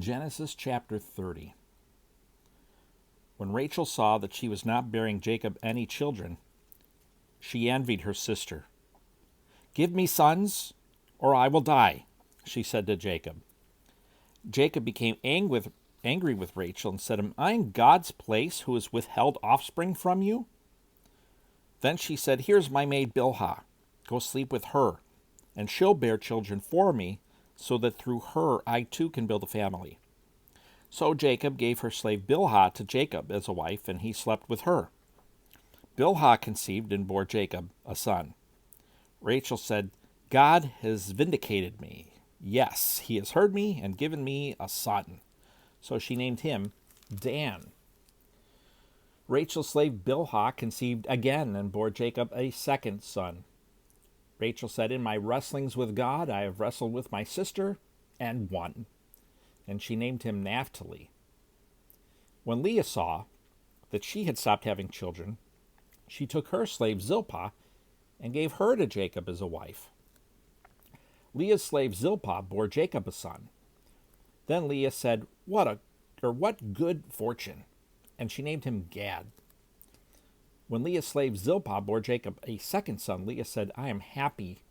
Genesis chapter 30. When Rachel saw that she was not bearing Jacob any children, she envied her sister. "Give me sons, or I will die," she said to Jacob. Jacob became angry with Rachel and said, "Am I in God's place who has withheld offspring from you?" Then she said, "Here's my maid Bilhah. Go sleep with her, and she'll bear children for me, so that through her I too can build a family." So Jacob gave her slave Bilhah to Jacob as a wife, and he slept with her. Bilhah conceived and bore Jacob a son. Rachel said, "God has vindicated me. Yes, he has heard me and given me a son." So she named him Dan. Rachel's slave Bilhah conceived again and bore Jacob a second son. Rachel said, "In my wrestlings with God, I have wrestled with my sister and won." And she named him Naphtali. When Leah saw that she had stopped having children, she took her slave Zilpah and gave her to Jacob as a wife. Leah's slave Zilpah bore Jacob a son. Then Leah said, What good fortune!" And she named him Gad. When Leah's slave Zilpah bore Jacob a second son, Leah said, "I am happy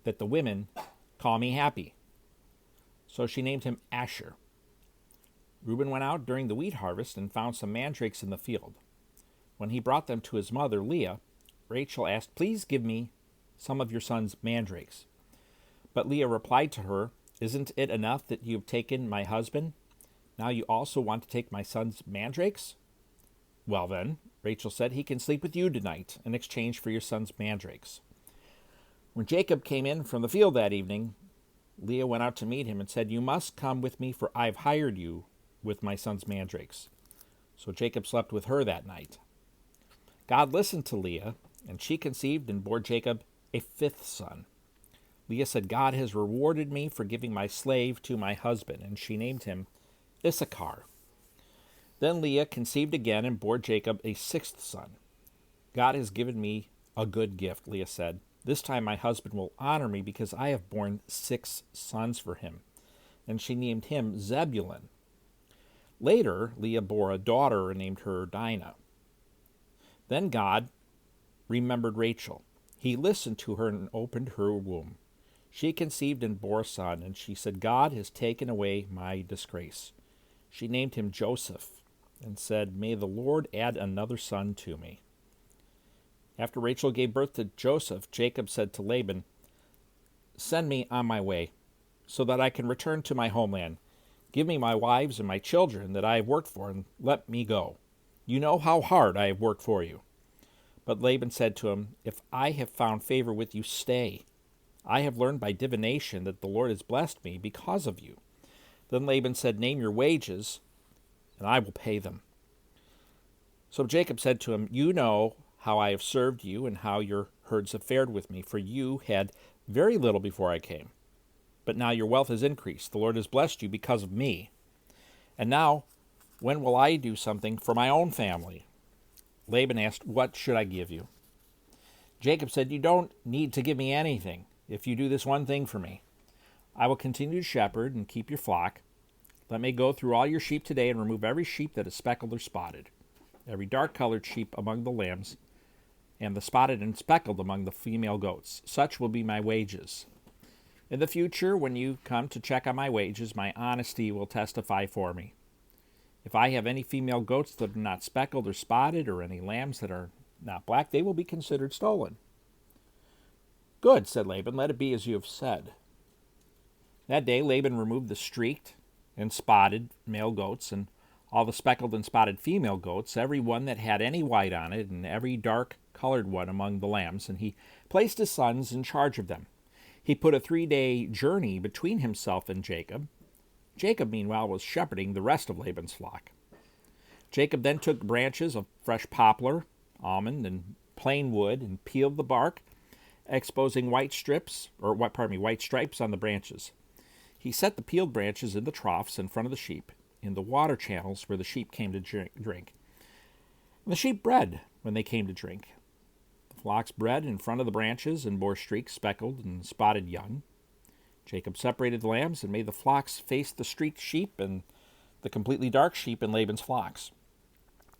that the women call me happy." So she named him Asher. Reuben went out during the wheat harvest and found some mandrakes in the field. When he brought them to his mother, Leah, Rachel asked, "Please give me some of your son's mandrakes." But Leah replied to her, "Isn't it enough that you have taken my husband? Now you also want to take my son's mandrakes?" "Well then," Rachel said, "he can sleep with you tonight in exchange for your son's mandrakes." When Jacob came in from the field that evening, Leah went out to meet him and said, "You must come with me, for I've hired you with my son's mandrakes." So Jacob slept with her that night. God listened to Leah, and she conceived and bore Jacob a fifth son. Leah said, "God has rewarded me for giving my slave to my husband," and she named him Issachar. Then Leah conceived again and bore Jacob a sixth son. "God has given me a good gift," Leah said. "This time my husband will honor me because I have borne 6 sons for him." And she named him Zebulun. Later, Leah bore a daughter and named her Dinah. Then God remembered Rachel. He listened to her and opened her womb. She conceived and bore a son, and she said, "God has taken away my disgrace." She named him Joseph and said, "May the Lord add another son to me." After Rachel gave birth to Joseph, Jacob said to Laban, "Send me on my way, so that I can return to my homeland. Give me my wives and my children that I have worked for, and let me go. You know how hard I have worked for you." But Laban said to him, "If I have found favor with you, stay. I have learned by divination that the Lord has blessed me because of you." Then Laban said, "Name your wages, and I will pay them." So Jacob said to him, "You know how I have served you and how your herds have fared with me, for you had very little before I came. But now your wealth has increased. The Lord has blessed you because of me. And now, when will I do something for my own family?" Laban asked, "What should I give you?" Jacob said, "You don't need to give me anything if you do this one thing for me. I will continue to shepherd and keep your flock. Let me go through all your sheep today and remove every sheep that is speckled or spotted, every dark-colored sheep among the lambs, and the spotted and speckled among the female goats. Such will be my wages. In the future, when you come to check on my wages, my honesty will testify for me. If I have any female goats that are not speckled or spotted, or any lambs that are not black, they will be considered stolen." "Good," said Laban, "let it be as you have said." That day Laban removed the streaked and spotted male goats and all the speckled and spotted female goats, every one that had any white on it, and every dark-colored one among the lambs, and he placed his sons in charge of them. He put a 3-day journey between himself and Jacob. Jacob, meanwhile, was shepherding the rest of Laban's flock. Jacob then took branches of fresh poplar, almond, and plane wood and peeled the bark, exposing white stripes on the branches. He set the peeled branches in the troughs in front of the sheep, in the water channels where the sheep came to drink. And the sheep bred when they came to drink. The flocks bred in front of the branches and bore streaked, speckled, and spotted young. Jacob separated the lambs and made the flocks face the streaked sheep and the completely dark sheep in Laban's flocks.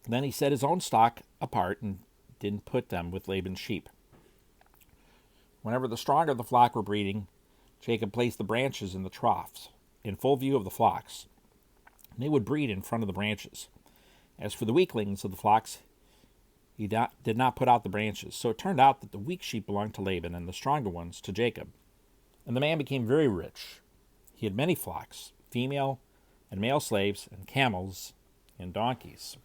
Then he set his own stock apart and didn't put them with Laban's sheep. Whenever the strong of the flock were breeding, Jacob placed the branches in the troughs, in full view of the flocks. They would breed in front of the branches. As for the weaklings of the flocks, he did not put out the branches. So it turned out that the weak sheep belonged to Laban and the stronger ones to Jacob. And the man became very rich. He had many flocks, female and male slaves, and camels and donkeys.